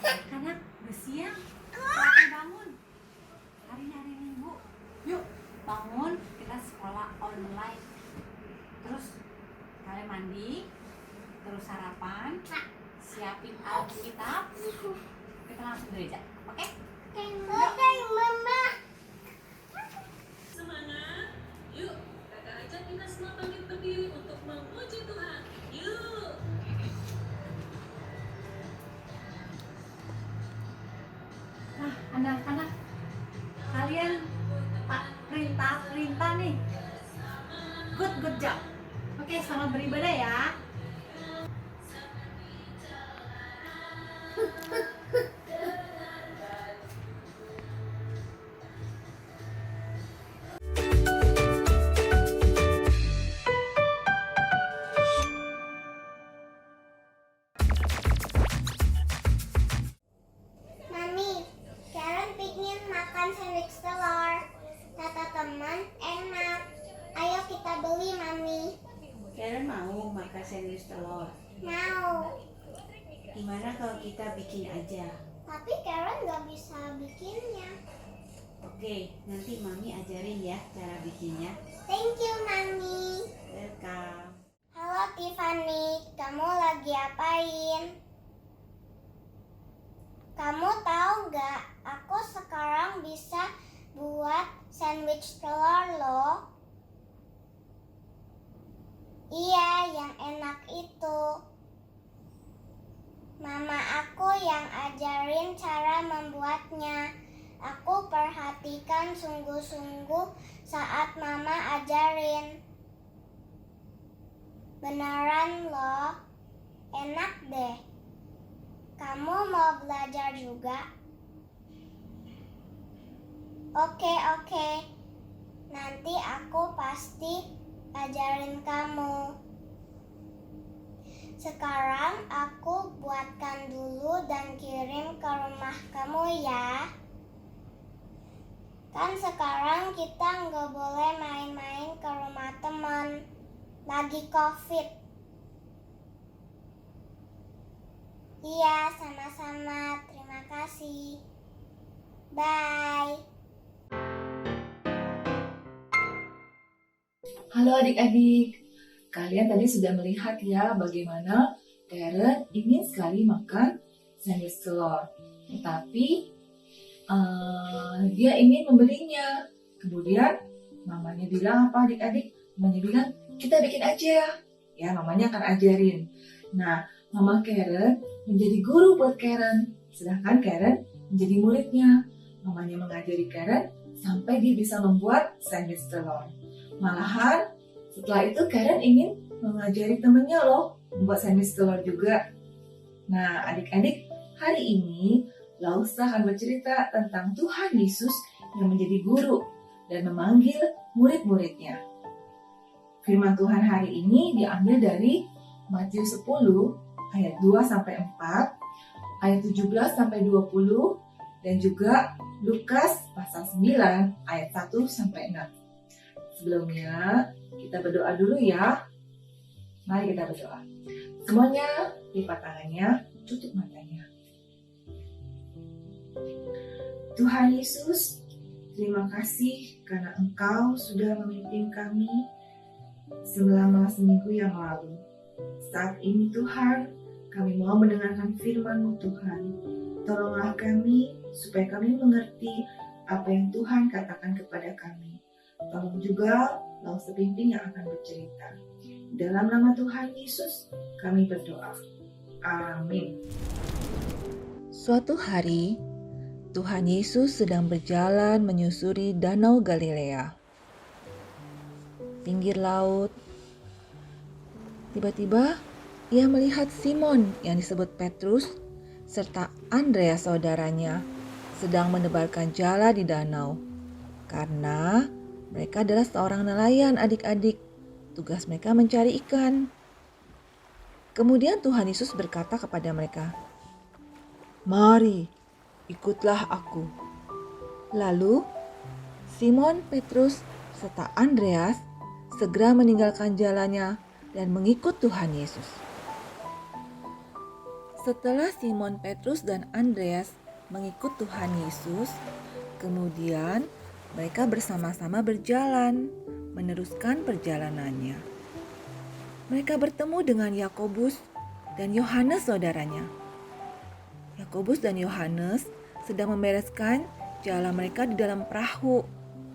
Anak-anak, udah siang. Saatnya bangun. Hari ini hari Minggu. Yuk, bangun. Kita sekolah online. Terus kalian mandi, terus sarapan, siapin Alkitab. Kita langsung gereja. Oke? Oke, Mama. Semangat, yuk kakak ajak kita semua bangkit berdiri untuk memuji Tuhan. Yuk. Nah, anak-anak, kalian perintah nih. Good job. Oke, selamat beribadah ya. Mami, Karen pingin makan sandwich telur. Kata teman, enak. Ayo kita beli, Mami. Karen mau makan sandwich telur. Mau. Gimana kalau kita bikin aja? Tapi Karen gak bisa bikinnya. Oke, nanti Mami ajarin ya cara bikinnya. Thank you, Mami. Welcome. Halo Tiffany, kamu lagi apain? Kamu tahu gak, aku sekarang bisa buat sandwich telur loh. Iya, yang enak itu. Mama aku yang ajarin cara membuatnya. Aku perhatikan sungguh-sungguh saat Mama ajarin. Beneran loh, enak deh. Kamu mau belajar juga? Oke. Nanti aku pasti ajarin kamu. Sekarang aku buatkan dulu dan kirim ke rumah kamu ya. Kan sekarang kita nggak boleh main-main ke rumah teman. Lagi COVID. Iya, sama-sama. Terima kasih. Bye. Halo adik-adik, kalian tadi sudah melihat ya bagaimana Karen ingin sekali makan sandwich telur. Tetapi dia ingin membelinya. Kemudian mamanya bilang apa adik-adik? Mamanya bilang, kita bikin aja. Ya, mamanya akan ajarin. Nah, Mama Karen menjadi guru buat Karen. Sedangkan Karen menjadi muridnya. Mamanya mengajari Karen sampai dia bisa membuat sandwich telur. Malahan setelah itu Karen ingin mengajari temennya loh membuat sandwich telur juga. Nah adik-adik, hari ini Lausa akan bercerita tentang Tuhan Yesus yang menjadi guru dan memanggil murid-muridnya. Firman Tuhan hari ini diambil dari Matius 10 ayat 2-4, ayat 17-20, dan juga Lukas pasal 9 ayat 1-6. Sebelumnya, kita berdoa dulu ya. Mari kita berdoa. Semuanya lipat tangannya, tutup matanya. Tuhan Yesus, terima kasih karena Engkau sudah memimpin kami selama seminggu yang lalu. Saat ini Tuhan, kami mau mendengarkan firman-Mu Tuhan. Tolonglah kami supaya kami mengerti apa yang Tuhan katakan kepada kami. Tolong juga Lausa Pimpin yang akan bercerita. Dalam nama Tuhan Yesus, kami berdoa. Amin. Suatu hari, Tuhan Yesus sedang berjalan menyusuri Danau Galilea. Pinggir laut, tiba-tiba ia melihat Simon yang disebut Petrus serta Andreas saudaranya sedang menebarkan jala di danau. Karena mereka adalah seorang nelayan adik-adik. Tugas mereka mencari ikan. Kemudian Tuhan Yesus berkata kepada mereka, "Mari, ikutlah aku." Lalu Simon Petrus serta Andreas segera meninggalkan jalannya dan mengikut Tuhan Yesus. Setelah Simon Petrus dan Andreas mengikut Tuhan Yesus, kemudian mereka bersama-sama berjalan, meneruskan perjalanannya. Mereka bertemu dengan Yakobus dan Yohanes saudaranya. Yakobus dan Yohanes sedang membereskan jala mereka di dalam perahu.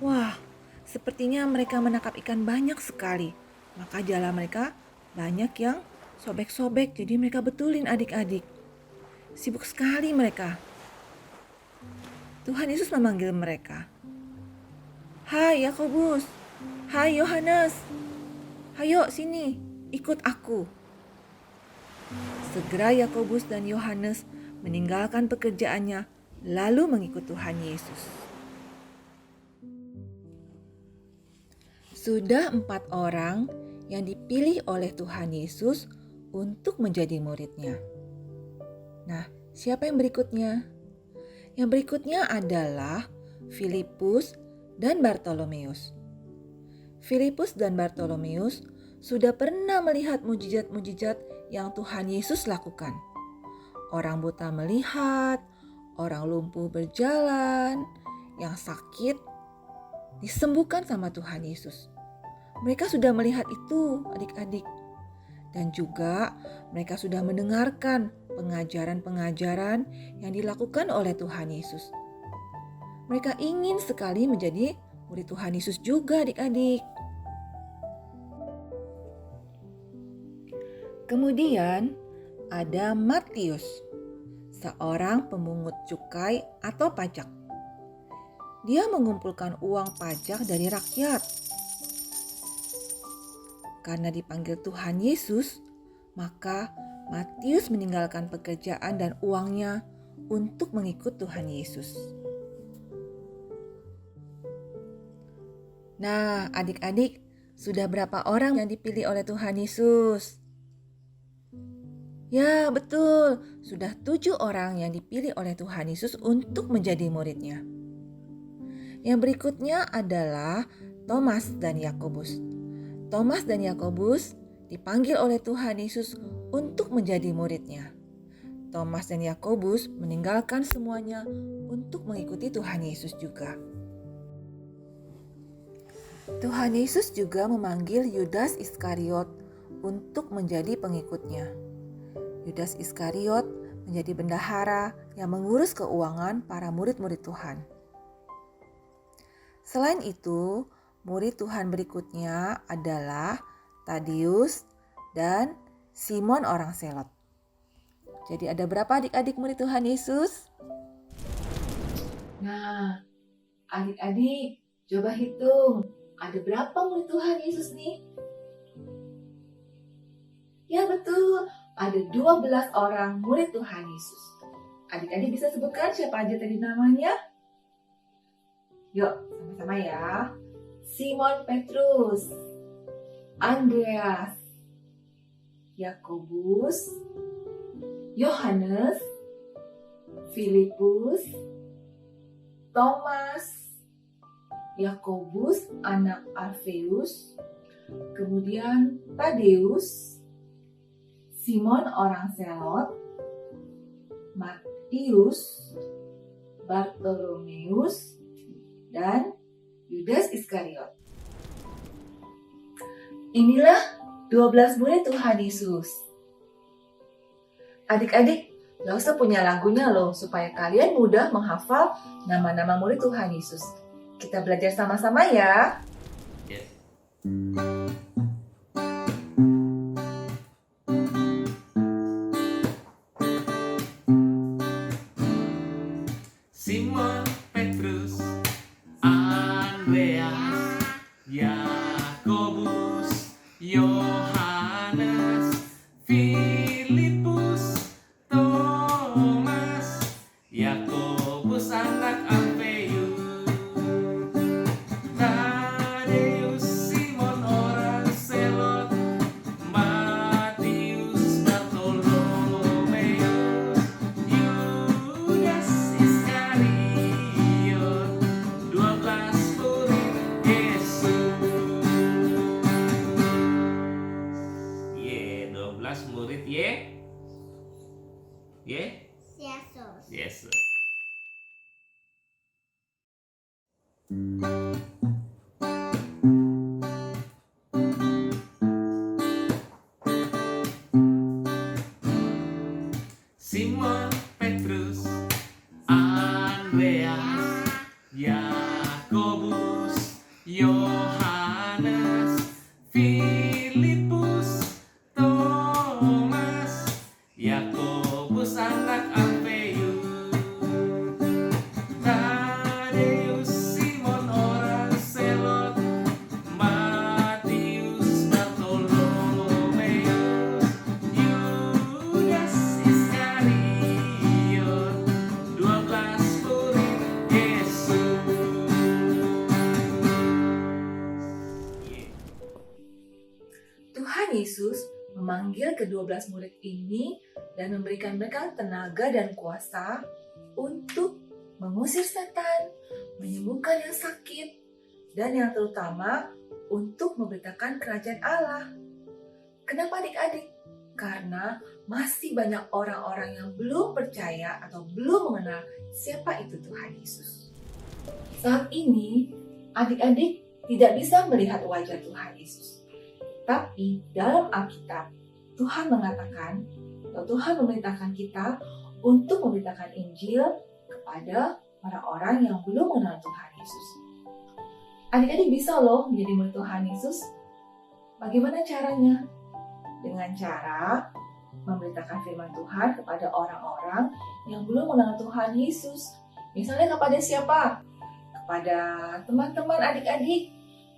Wah, sepertinya mereka menangkap ikan banyak sekali. Maka jala mereka banyak yang sobek-sobek, jadi mereka betulin adik-adik. Sibuk sekali mereka. Tuhan Yesus memanggil mereka. Hai Yakobus, hai Yohanes, ayo sini, ikut aku. Segera Yakobus dan Yohanes meninggalkan pekerjaannya, lalu mengikut Tuhan Yesus. Sudah 4 orang yang dipilih oleh Tuhan Yesus untuk menjadi muridnya. Nah, siapa yang berikutnya? Yang berikutnya adalah Filipus dan Bartolomeus. Filipus dan Bartolomeus sudah pernah melihat mujizat-mujizat yang Tuhan Yesus lakukan. Orang buta melihat, orang lumpuh berjalan, yang sakit disembuhkan sama Tuhan Yesus. Mereka sudah melihat itu, adik-adik. Dan juga mereka sudah mendengarkan pengajaran-pengajaran yang dilakukan oleh Tuhan Yesus. Mereka ingin sekali menjadi murid Tuhan Yesus juga, adik-adik. Kemudian ada Matius, seorang pemungut cukai atau pajak. Dia mengumpulkan uang pajak dari rakyat. Karena dipanggil Tuhan Yesus, maka Matius meninggalkan pekerjaan dan uangnya untuk mengikut Tuhan Yesus. Nah, adik-adik, sudah berapa orang yang dipilih oleh Tuhan Yesus? Ya, betul. Sudah 7 orang yang dipilih oleh Tuhan Yesus untuk menjadi muridnya. Yang berikutnya adalah Thomas dan Yakobus. Thomas dan Yakobus dipanggil oleh Tuhan Yesus untuk menjadi muridnya. Thomas dan Yakobus meninggalkan semuanya untuk mengikuti Tuhan Yesus juga. Tuhan Yesus juga memanggil Yudas Iskariot untuk menjadi pengikutnya. Yudas Iskariot menjadi bendahara yang mengurus keuangan para murid-murid Tuhan. Selain itu, murid Tuhan berikutnya adalah Tadeus dan Simon orang Selot. Jadi ada berapa adik-adik murid Tuhan Yesus? Nah, adik-adik, coba hitung. Ada berapa murid Tuhan Yesus nih? Ya betul, ada 12 orang murid Tuhan Yesus. Adik-adik bisa sebutkan siapa aja tadi namanya? Yuk, sama-sama ya. Simon Petrus, Andreas, Yakobus, Yohanes, Filipus, Thomas, Yakobus anak Alfeus, kemudian Tadeus, Simon orang Selot, Matius, Bartolomeus, dan Yudas Iskariot. Inilah 12 murid Tuhan Yesus. Adik-adik, gak usah punya lagunya loh, supaya kalian mudah menghafal nama-nama murid Tuhan Yesus. Kita belajar sama-sama ya. Simon, Petrus, Andreas, Yakobus, Yohanes, Filipus, Thomas, Yakobus anak Alfeus, Tadeus, Simon orang Yes. Simon, Petrus, Andreas, Yakobus, Yohanes, Filipus, Thomas, Yakobus anak Alfeus, Tadeus, Simon orang Selot, Matius, Bartolomeus, Yudas Iskariot, 12 murid Yesus. Tuhan Yesus memanggil ke-12 murid ini dan memberikan mereka tenaga dan kuasa untuk mengusir setan, menyembuhkan yang sakit, dan yang terutama untuk memberitakan kerajaan Allah. Kenapa adik-adik? Karena masih banyak orang-orang yang belum percaya atau belum mengenal siapa itu Tuhan Yesus. Saat ini, adik-adik tidak bisa melihat wajah Tuhan Yesus. Tapi dalam Alkitab, Tuhan mengatakan atau Tuhan memerintahkan kita untuk memberitakan Injil kepada orang-orang yang belum mengenal Tuhan Yesus. Adik-adik bisa loh menjadi murid Tuhan Yesus. Bagaimana caranya? Dengan cara memberitakan firman Tuhan kepada orang-orang yang belum mengenal Tuhan Yesus. Misalnya kepada siapa? Kepada teman-teman adik-adik,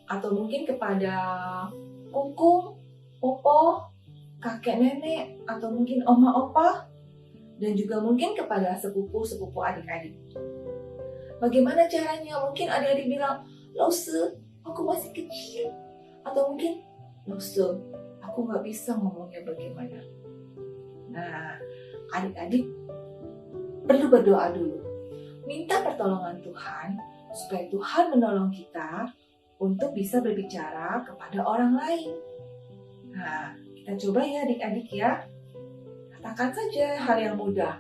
atau mungkin kepada kungkung, popo, kakek nenek, atau mungkin oma opa, dan juga mungkin kepada sepupu-sepupu adik-adik. Bagaimana caranya? Mungkin adik-adik bilang, Lause, aku masih kecil. Atau mungkin, Lause, aku nggak bisa ngomongnya bagaimana. Nah, adik-adik perlu berdoa dulu. Minta pertolongan Tuhan, supaya Tuhan menolong kita untuk bisa berbicara kepada orang lain. Nah, kita coba ya adik-adik ya. Katakan saja hal yang mudah.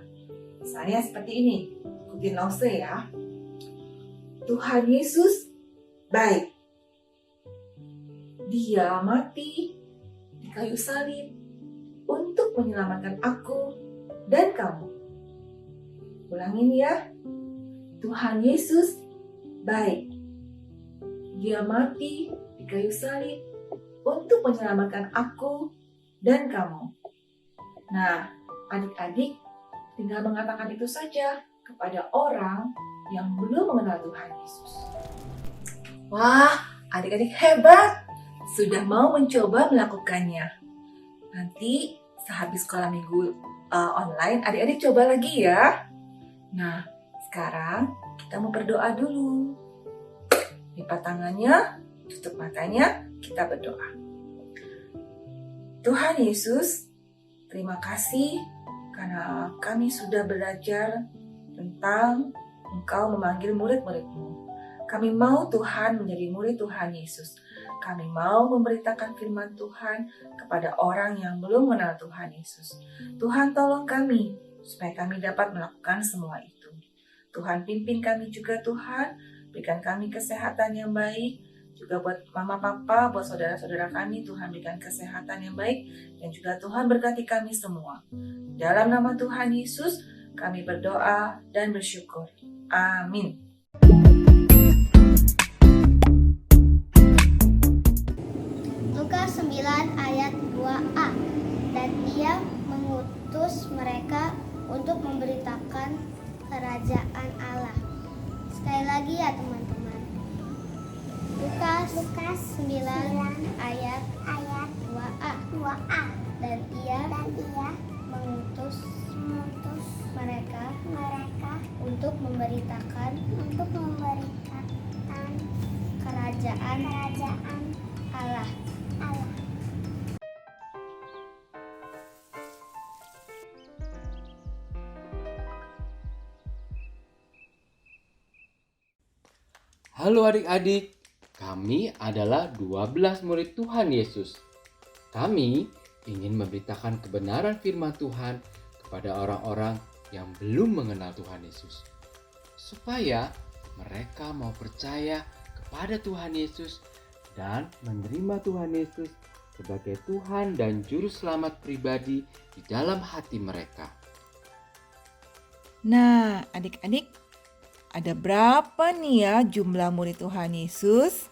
Misalnya seperti ini. Ikutin Lause ya. Tuhan Yesus baik. Dia mati di kayu salib untuk menyelamatkan aku dan kamu. Ulangin ya. Tuhan Yesus baik. Dia mati di kayu salib untuk menyelamatkan aku dan kamu. Nah, adik-adik tinggal mengatakan itu saja kepada orang yang belum mengenal Tuhan Yesus. Wah, adik-adik hebat! Sudah mau mencoba melakukannya. Nanti sehabis sekolah minggu online, adik-adik coba lagi ya. Nah, sekarang kita mau berdoa dulu. Lipat tangannya, tutup matanya, kita berdoa. Tuhan Yesus, terima kasih karena kami sudah belajar tentang Engkau memanggil murid-murid-Mu. Kami mau Tuhan menjadi murid Tuhan Yesus. Kami mau memberitakan firman Tuhan kepada orang yang belum mengenal Tuhan Yesus. Tuhan tolong kami supaya kami dapat melakukan semua itu. Tuhan pimpin kami juga Tuhan. Berikan kami kesehatan yang baik, juga buat mama papa, buat saudara-saudara kami, Tuhan berikan kesehatan yang baik, dan juga Tuhan berkati kami semua. Dalam nama Tuhan Yesus, kami berdoa dan bersyukur. Amin. Lukas 9 ayat 2a. Dan ia mengutus mereka untuk memberitakan kerajaan Allah. Sekali lagi ya teman-teman. Lukas 9 ayat 2a. Dan ia mengutus mereka untuk memberitakan kerajaan Allah. Halo adik-adik, kami adalah 12 murid Tuhan Yesus. Kami ingin memberitakan kebenaran firman Tuhan kepada orang-orang yang belum mengenal Tuhan Yesus, supaya mereka mau percaya kepada Tuhan Yesus dan menerima Tuhan Yesus sebagai Tuhan dan Juru Selamat pribadi di dalam hati mereka. Nah, adik-adik, ada berapa nih ya jumlah murid Tuhan Yesus?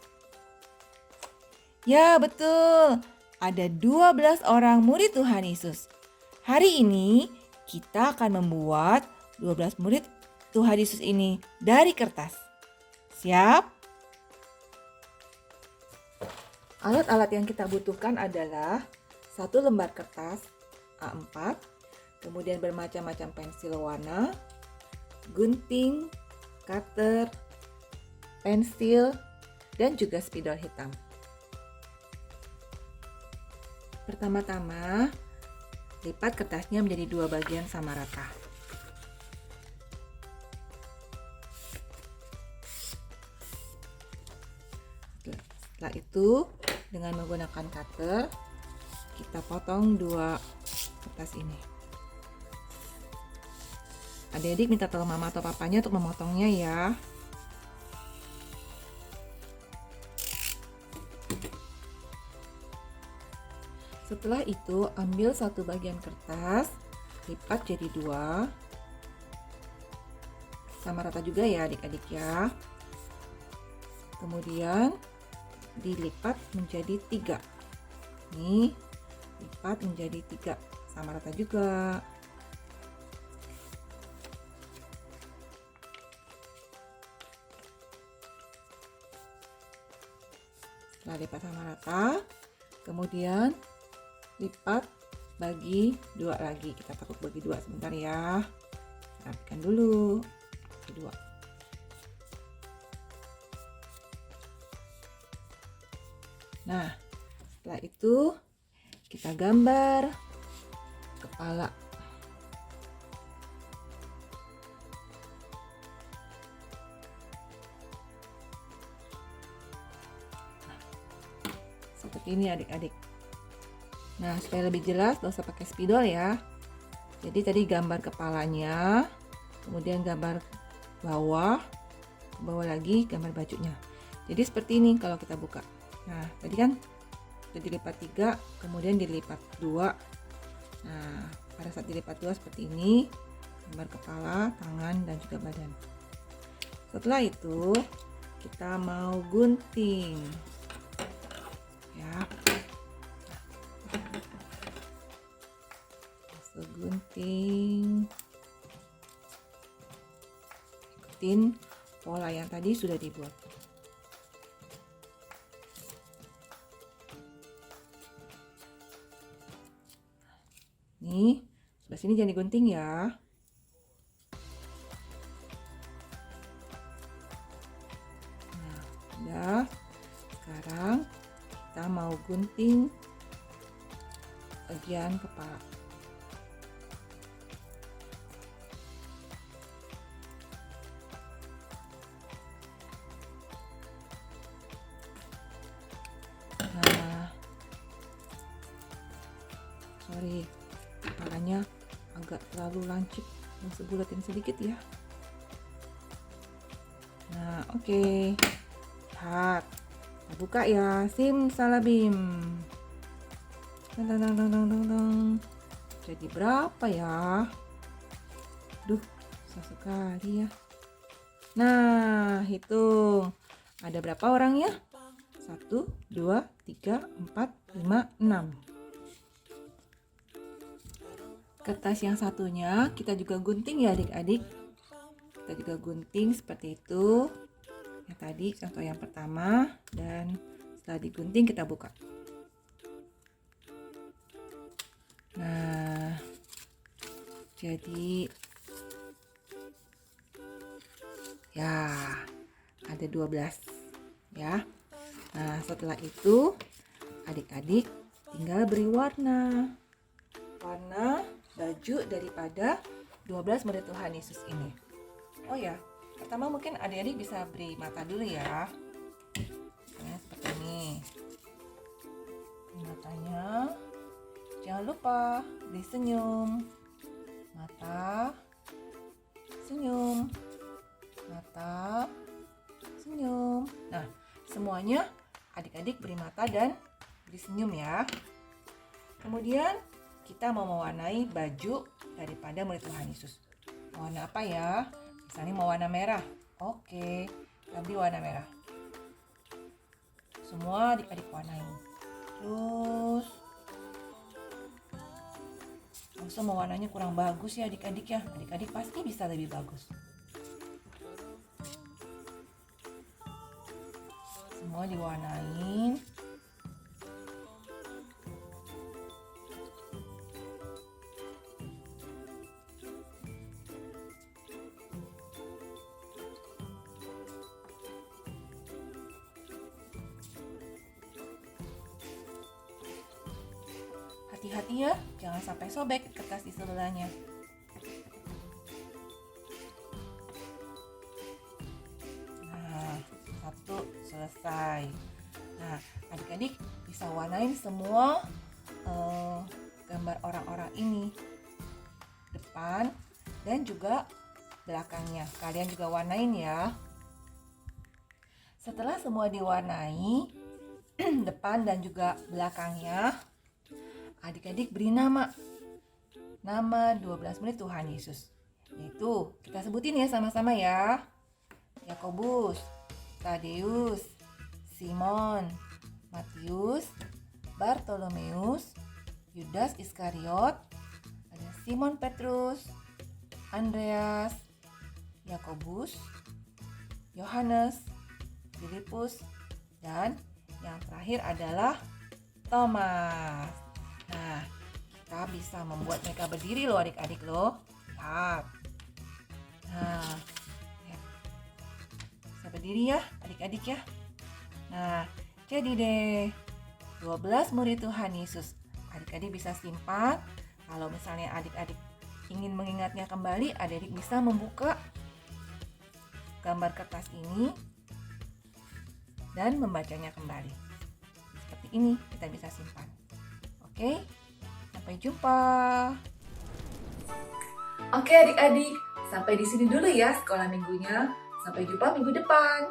Ya, betul. Ada 12 orang murid Tuhan Yesus. Hari ini kita akan membuat 12 murid Tuhan Yesus ini dari kertas. Siap? Alat-alat yang kita butuhkan adalah 1 lembar kertas A4, kemudian bermacam-macam pensil warna, gunting, cutter, pensil, dan juga spidol hitam. Pertama-tama, lipat kertasnya menjadi 2 bagian sama rata. Setelah itu, dengan menggunakan cutter, kita potong 2 kertas ini. Adik-adik minta tolong mama atau papanya untuk memotongnya ya. Setelah itu, ambil 1 bagian kertas, lipat jadi 2. Sama rata juga ya adik-adik ya. Kemudian dilipat menjadi 3. Nih, lipat menjadi 3. Sama rata juga. Setelah lipat sama rata, kemudian lipat bagi 2 lagi. Kita takut bagi 2 sebentar ya. Rapikan dulu. Bagi 2. Nah, setelah itu kita gambar kepala. Seperti ini adik-adik. Nah, supaya lebih jelas, gak usah pakai spidol ya. Jadi tadi gambar kepalanya, kemudian gambar bawah lagi gambar bajunya. Jadi seperti ini kalau kita buka. Nah, tadi kan sudah dilipat 3, kemudian dilipat 2. Nah, pada saat dilipat 2 seperti ini, gambar kepala, tangan, dan juga badan. Setelah itu, kita mau gunting. Ya. Gunting, ikutin pola yang tadi sudah dibuat. Nih, sebelah sini jangan digunting ya. Nah, udah. Sekarang kita mau gunting bagian kepala. Sorry, kepalanya agak terlalu lancip, harus bulatin sedikit ya. Nah, oke. Lihat, kita buka ya. Simsalabim. Dang. Jadi berapa ya? Duh, susah sekali ya. Nah, hitung. Ada berapa orangnya? 1, 2, 3, 4, 5, 6. Kertas yang satunya kita juga gunting ya adik-adik. Kita juga gunting seperti itu. Yang tadi contoh yang pertama, dan setelah digunting kita buka. Nah, jadi ya ada 12 ya. Nah, setelah itu adik-adik tinggal beri warna baju daripada 12 murid Tuhan Yesus ini. Oh ya, pertama mungkin adik-adik bisa beri mata dulu ya. Nah, seperti ini. Matanya jangan lupa beri senyum. Mata, semuanya adik-adik beri mata dan beri senyum ya. Kemudian kita mau mewarnai baju daripada murid Tuhan Yesus. Mau warna apa ya? Misalnya mau warna merah. Oke, kita beri warna merah. Semua adik-adik warnain. Terus langsung mau warnanya kurang bagus ya adik-adik ya. Adik-adik pasti bisa lebih bagus. Semua diwarnain. Hati-hati ya, jangan sampai sobek kertas di sebelahnya. Nah, satu selesai. Nah, adik-adik bisa warnain semua gambar orang-orang ini, depan dan juga belakangnya. Kalian juga warnain ya. Setelah semua diwarnai depan dan juga belakangnya, adik-adik beri nama 12 murid Tuhan Yesus. Yaitu kita sebutin ya sama-sama ya. Yakobus, Tadeus, Simon, Matius, Bartolomeus, Yudas Iskariot, ada Simon Petrus, Andreas, Yakobus, Yohanes, Filipus, dan yang terakhir adalah Thomas. Nah, kita bisa membuat mereka berdiri loh adik-adik loh. Lihat. Nah, bisa berdiri ya adik-adik ya. Nah, jadi deh 12 murid Tuhan Yesus. Adik-adik bisa simpan. Kalau misalnya adik-adik ingin mengingatnya kembali, adik-adik bisa membuka gambar kertas ini dan membacanya kembali. Seperti ini kita bisa simpan. Oke, sampai jumpa. Oke adik-adik, sampai di sini dulu ya sekolah minggunya. Sampai jumpa minggu depan.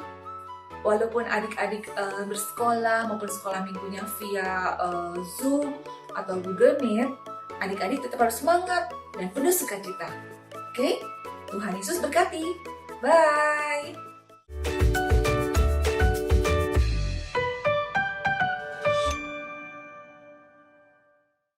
Walaupun adik-adik bersekolah maupun sekolah minggunya via Zoom atau Google Meet, adik-adik tetap harus semangat dan penuh sukacita. Oke, Tuhan Yesus berkati. Bye.